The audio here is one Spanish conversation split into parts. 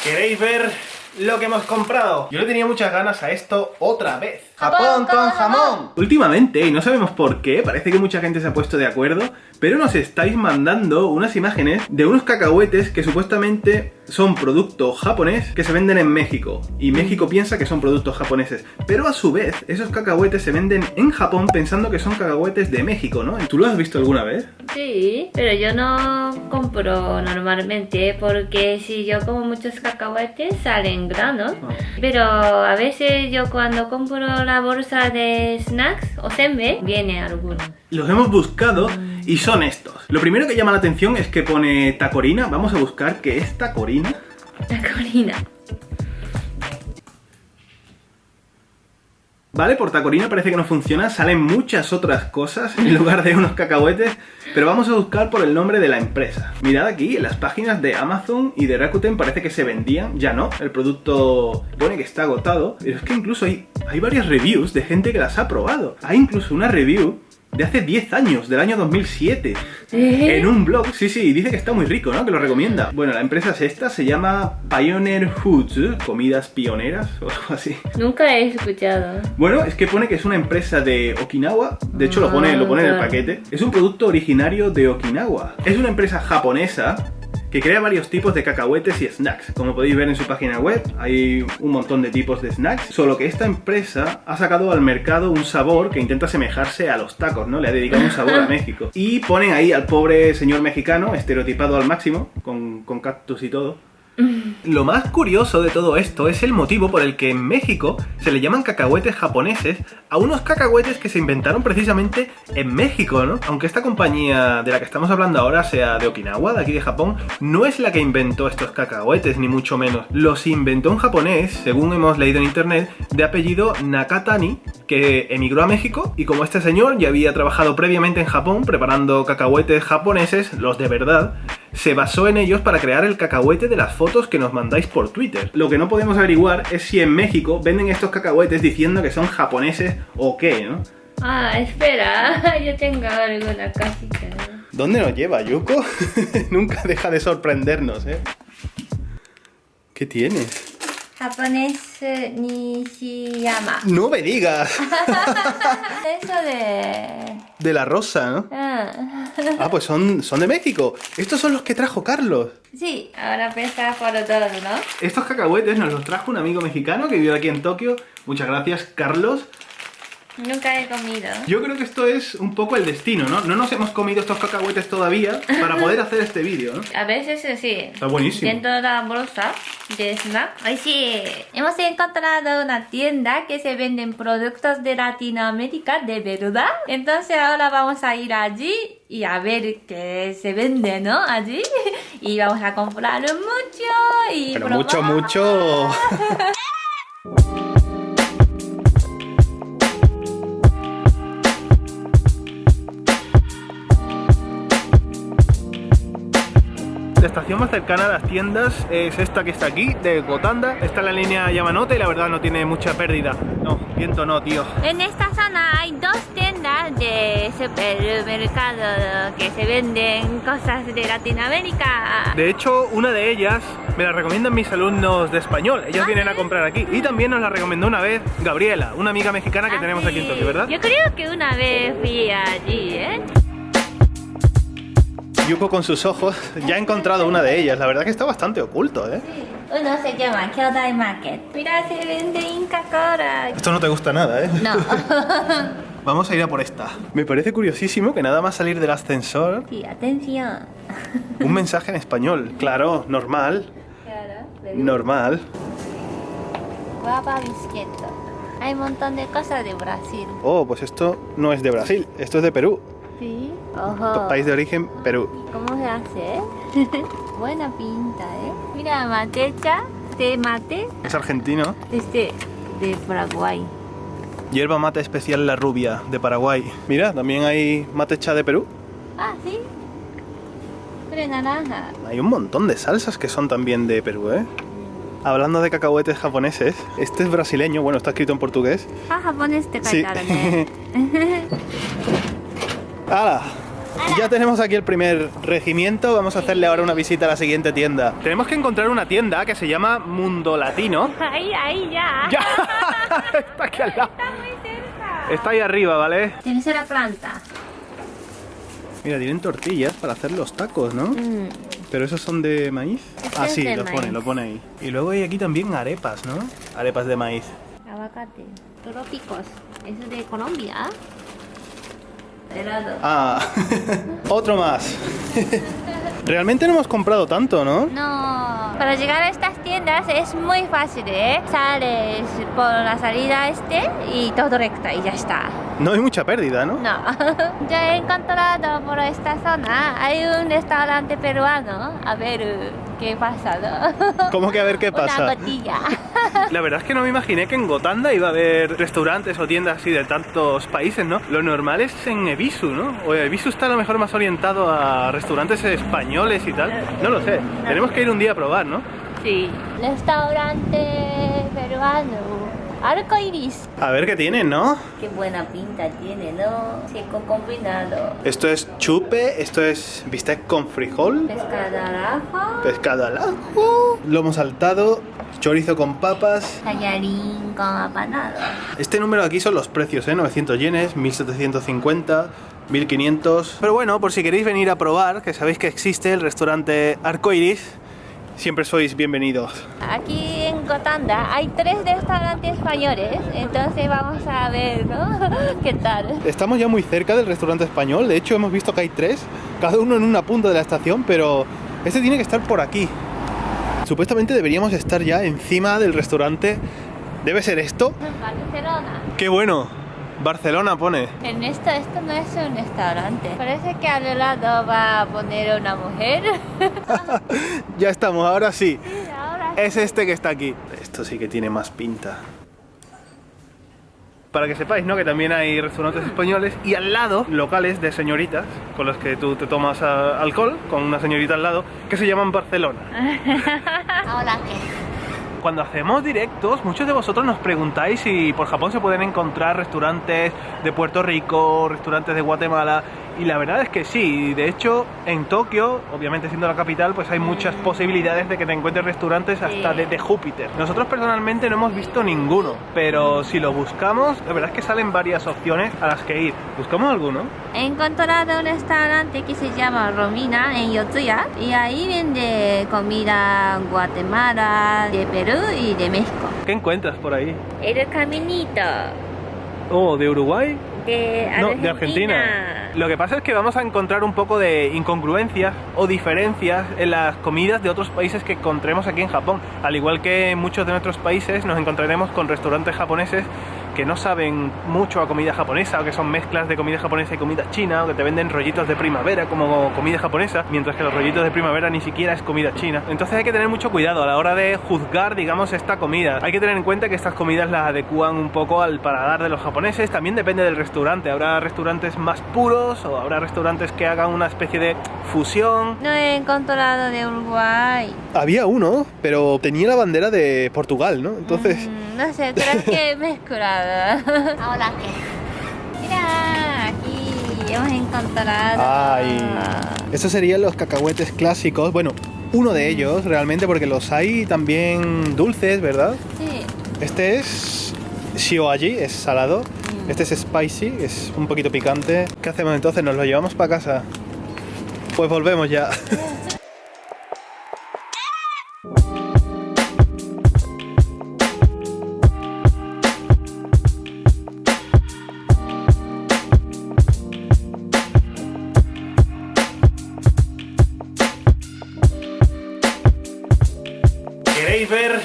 ¿Queréis ver lo que hemos comprado? Yo le tenía muchas ganas a esto otra vez. ¡Japón con jamón! Últimamente, y no sabemos por qué, parece que mucha gente se ha puesto de acuerdo, pero nos estáis mandando unas imágenes de unos cacahuetes que supuestamente son producto japonés que se venden en México. Y México piensa que son productos japoneses. Pero a su vez, esos cacahuetes se venden en Japón pensando que son cacahuetes de México, ¿no? ¿Tú lo has visto alguna vez? Sí, pero yo no compro normalmente porque si yo como muchos cacahuetes salen granos. Pero a veces yo cuando compro la bolsa de snacks o senbei, viene algunos. Los hemos buscado y son estos. Lo primero que llama la atención es que pone tacorina. Vamos a buscar qué es tacorina. Tacorina. Vale, por tacorina parece que no funciona, salen muchas otras cosas en lugar de unos cacahuetes, pero vamos a buscar por el nombre de la empresa. Mirad aquí, en las páginas de Amazon y de Rakuten parece que se vendían, ya no, el producto pone que está agotado, pero es que incluso hay varias reviews de gente que las ha probado. Hay incluso una review de hace 10 años, del año 2007, en un blog, sí, dice que está muy rico, ¿no? Que lo recomienda. Bueno, la empresa es esta, se llama Pioneer Foods, comidas pioneras o algo así. Nunca he escuchado. Bueno, es que pone que es una empresa de Okinawa, de hecho lo pone en el paquete. Es un producto originario de Okinawa. Es una empresa japonesa que crea varios tipos de cacahuetes y snacks. Como podéis ver en su página web, hay un montón de tipos de snacks, solo que esta empresa ha sacado al mercado un sabor que intenta asemejarse a los tacos, ¿no? Le ha dedicado un sabor a México. Y ponen ahí al pobre señor mexicano, estereotipado al máximo, con cactus y todo. Lo más curioso de todo esto es el motivo por el que en México se le llaman cacahuetes japoneses a unos cacahuetes que se inventaron precisamente en México, ¿no? Aunque esta compañía de la que estamos hablando ahora sea de Okinawa, de aquí de Japón, no es la que inventó estos cacahuetes, ni mucho menos. Los inventó un japonés, según hemos leído en internet, de apellido Nakatani, que emigró a México y como este señor ya había trabajado previamente en Japón preparando cacahuetes japoneses, los de verdad, se basó en ellos para crear el cacahuete de las fotos que nos mandáis por Twitter. Lo que no podemos averiguar es si en México venden estos cacahuetes diciendo que son japoneses o qué, ¿no? Ah, espera, yo tengo alguna casita. ¿Dónde nos lleva, Yuko? Nunca deja de sorprendernos, ¿eh? ¿Qué tienes? Japonés Nishiyama. ¡No me digas! Eso de... De la rosa, ¿no? Ah, pues son de México. Estos son los que trajo Carlos. Sí, ahora pesa por todo, ¿no? Estos cacahuetes nos los trajo un amigo mexicano que vive aquí en Tokio. Muchas gracias, Carlos. Nunca he comido. Yo creo que esto es un poco el destino, ¿no? No nos hemos comido estos cacahuetes todavía para poder hacer este vídeo, ¿no? A veces sí. Está buenísimo. Dentro de la bolsa de snack. Ay, sí. Hemos encontrado una tienda que se venden productos de Latinoamérica, de verdad. Entonces ahora vamos a ir allí y a ver qué se vende, ¿no? Allí. Y vamos a comprar mucho y pero probar. mucho. La estación más cercana a las tiendas es esta que está aquí, de Gotanda. Está en la línea Yamanote y la verdad no tiene mucha pérdida. No, viento no, tío. En esta zona hay dos tiendas de supermercado que se venden cosas de Latinoamérica. De hecho, una de ellas me la recomiendan mis alumnos de español. Ellos vienen a comprar aquí. Y también nos la recomendó una vez Gabriela, una amiga mexicana que tenemos aquí en Tokio, ¿verdad? Yo creo que una vez fui allí, ¿eh? Yuko con sus ojos ya ha encontrado una de ellas. La verdad que está bastante oculto, ¿eh? Sí. Uno se llama Kyodai Market. Mira, se vende Inca Kola. Esto no te gusta nada, ¿eh? No. Vamos a ir a por esta. Me parece curiosísimo que nada más salir del ascensor, Sí, atención. un mensaje en español. Claro, normal. Claro. Normal. Guava bisqueto. Hay un montón de cosas de Brasil. Oh, pues esto no es de Brasil, esto es de Perú. Sí. Ojo. País de origen, Perú. ¿Cómo se hace? Buena pinta, ¿eh? Mira, matecha, té mate, Es argentino. este de Paraguay. Hierba mate especial La Rubia, de Paraguay. Mira, también hay matecha de Perú. Ah, sí. Pero naranja. Hay un montón de salsas que son también de Perú, ¿eh? Hablando de cacahuetes japoneses, este es brasileño, bueno, está escrito en portugués. Ah, japonés te Sí. cae. ¡Hala! Ya tenemos aquí el primer regimiento, vamos a hacerle ahora una visita a la siguiente tienda. Tenemos que encontrar una tienda que se llama Mundo Latino. Ahí ya. ¡Ya! Está aquí al lado. Está muy cerca. Está ahí arriba, ¿vale? Tercera planta. Mira, tienen tortillas para hacer los tacos, ¿no? ¿Pero esos son de maíz? Este Ah, es sí, de lo maíz. pone ahí. Y luego hay aquí también arepas, ¿no? Arepas de maíz. Aguacate. Trópicos. Es de Colombia. Helado. Ah, otro más. Realmente no hemos comprado tanto, ¿no? No, para llegar a estas tiendas es muy fácil, ¿eh? Sales por la salida y todo recta y ya está. No hay mucha pérdida, ¿no? No, yo he encontrado por esta zona, hay un restaurante peruano, a ver qué pasa, ¿no? ¿Cómo que a ver qué pasa? Una gotilla. La verdad es que no me imaginé que en Gotanda iba a haber restaurantes o tiendas así de tantos países, ¿no? Lo normal es en Ebisu, ¿no? O Ebisu está a lo mejor más orientado a restaurantes españoles y tal. No lo sé. Tenemos que ir un día a probar, ¿no? Sí. Restaurante peruano. Arco iris. A ver qué tienen, ¿no? Qué buena pinta tiene, ¿no? Seco combinado. Esto es chupe, esto es bistec con frijol, Pescado al ajo. pescado al ajo, lomo saltado, chorizo con papas. Tallarín con apanado. Este número aquí son los precios, ¿eh? 900 yenes, 1750, 1500. Pero bueno, por si queréis venir a probar, que sabéis que existe el restaurante Arcoiris, siempre sois bienvenidos. Aquí en Gotanda hay 3 restaurantes españoles, entonces vamos a ver, ¿no? ¿Qué tal? Estamos ya muy cerca del restaurante español, de hecho hemos visto que hay 3, cada uno en una punta de la estación, pero este tiene que estar por aquí. Supuestamente deberíamos estar ya encima del restaurante. ¿Debe ser esto? Barcelona. ¡Qué bueno! Barcelona pone. En esto no es un restaurante. Parece que al lado va a poner una mujer. Ya estamos, ahora sí. Sí, ahora Es este que está aquí. Esto sí que tiene más pinta. Para que sepáis, ¿no? Que también hay restaurantes españoles y al lado locales de señoritas con los que tú te tomas alcohol, con una señorita al lado, que se llaman Barcelona. ¿Ahora qué? Cuando hacemos directos, muchos de vosotros nos preguntáis si por Japón se pueden encontrar restaurantes de Puerto Rico, restaurantes de Guatemala, y la verdad es que sí. De hecho, en Tokio, obviamente siendo la capital, pues hay muchas posibilidades de que te encuentres restaurantes hasta de Júpiter. Nosotros personalmente no hemos visto ninguno, pero si lo buscamos, la verdad es que salen varias opciones a las que ir. ¿Buscamos alguno? He encontrado un restaurante que se llama Romina en Yotsuya y ahí vende comida Guatemala, de Perú y de México. ¿Qué encuentras por ahí? El caminito Oh, ¿de Uruguay? de Argentina. No, de Argentina. Lo que pasa es que vamos a encontrar un poco de incongruencias o diferencias en las comidas de otros países que encontremos aquí en Japón. Al igual que en muchos de nuestros países nos encontraremos con restaurantes japoneses que no saben mucho a comida japonesa, o que son mezclas de comida japonesa y comida china, o que te venden rollitos de primavera como comida japonesa, mientras que los rollitos de primavera ni siquiera es comida china. Entonces hay que tener mucho cuidado a la hora de juzgar, digamos, esta comida. Hay que tener en cuenta que estas comidas las adecúan un poco al paladar de los japoneses. También depende del restaurante. Habrá restaurantes más puros o habrá restaurantes que hagan una especie de fusión. No he encontrado de Uruguay. Había uno, pero tenía la bandera de Portugal, ¿no? Entonces... No sé, creo que mezclada. ¿Ahora qué? Mira, aquí hemos encontrado. Ay, estos serían los cacahuetes clásicos. Bueno, uno de ellos realmente, porque los hay también dulces, ¿verdad? Sí. Este es shioaji, es salado. Este es spicy, es un poquito picante. ¿Qué hacemos entonces? ¿Nos lo llevamos para casa? Pues volvemos ya. ¿Queréis ver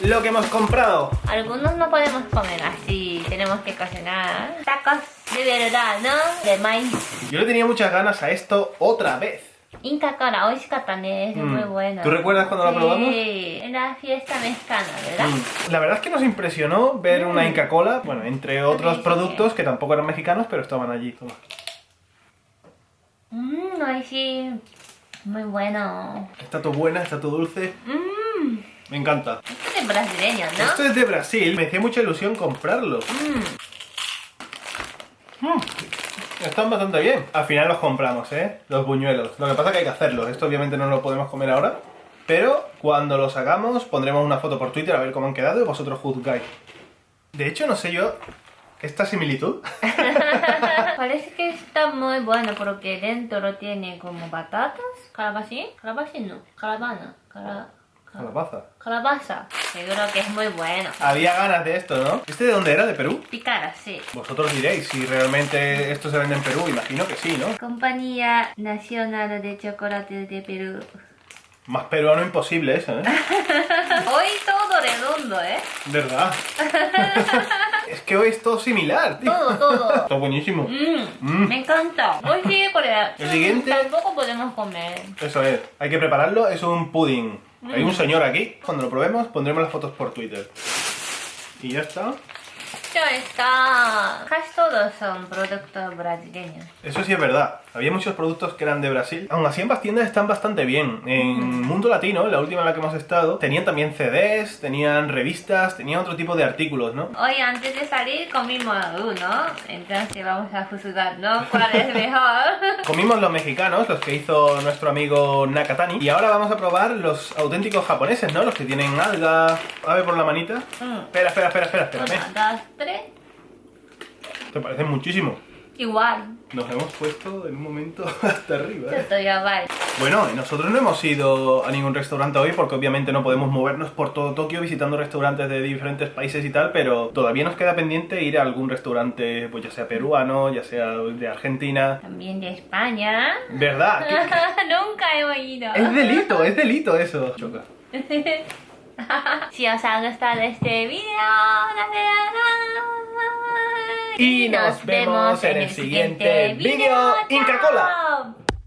lo que hemos comprado? Algunos no podemos comer así, tenemos que cocinar. Tacos de verdad, ¿no? De maíz. Yo le tenía muchas ganas a esto otra vez. Inca Cola, oishikata ne, es muy bueno. ¿Tú recuerdas cuando la probamos? Sí, en la fiesta mexicana, ¿verdad? La verdad es que nos impresionó ver una Inca Cola, bueno, entre otros Sí, sí, productos que tampoco eran mexicanos, pero estaban allí. Toma. Oishi. Muy bueno. Está todo buena, está todo dulce. Me encanta. Esto es brasileño, ¿no? Esto es de Brasil. Me hacía mucha ilusión comprarlo. Están bastante bien. Al final los compramos, ¿eh? Los buñuelos. Lo que pasa es que hay que hacerlos. Esto obviamente no lo podemos comer ahora. Pero cuando los hagamos pondremos una foto por Twitter a ver cómo han quedado y vosotros juzgáis. De hecho, no sé yo... ¿Esta similitud? Parece que está muy bueno porque dentro tiene como batatas, calabacín, calabacín no, calabana, Calabaza. calabaza. Seguro que es muy bueno. Había ganas de esto, ¿no? ¿Este de dónde era? ¿De Perú? Picara, sí. Vosotros diréis si realmente esto se vende en Perú. Imagino que sí, ¿no? Compañía Nacional de Chocolates de Perú. Más peruano imposible eso, ¿eh? Hoy todo redondo, ¿eh? ¿Verdad? Es que hoy es todo similar, tío. Todo. Está buenísimo. Me encanta. Oye, El siguiente- tampoco podemos comer. Eso es. Hay que prepararlo. Es un pudding. Hay un señor aquí. Cuando lo probemos pondremos las fotos por Twitter. Y ya está. Ya está. Casi todos son productos brasileños. Eso sí es verdad. Había muchos productos que eran de Brasil. Aún así, ambas tiendas están bastante bien. En Mundo Latino, la última en la que hemos estado, tenían también CDs, tenían revistas, tenían otro tipo de artículos, ¿no? Hoy antes de salir comimos uno, entonces vamos a juzgar, ¿no? ¿Cuál es mejor? Comimos los mexicanos, los que hizo nuestro amigo Nakatani. Y ahora vamos a probar los auténticos japoneses, ¿no? Los que tienen alga. A ver por la manita. Espera, espérame. 1, 2, 3. Te parecen muchísimo. Igual. Nos hemos puesto en un momento hasta arriba, ¿eh? Esto ya va. Bueno, y nosotros no hemos ido a ningún restaurante hoy porque obviamente no podemos movernos por todo Tokio visitando restaurantes de diferentes países y tal, pero todavía nos queda pendiente ir a algún restaurante, pues ya sea peruano, ya sea de Argentina. También de España. ¿Verdad? Nunca hemos ido. Es delito eso. Choca. Si os ha gustado este video, dale a like. Y nos vemos en el siguiente video. ¡Inca Cola!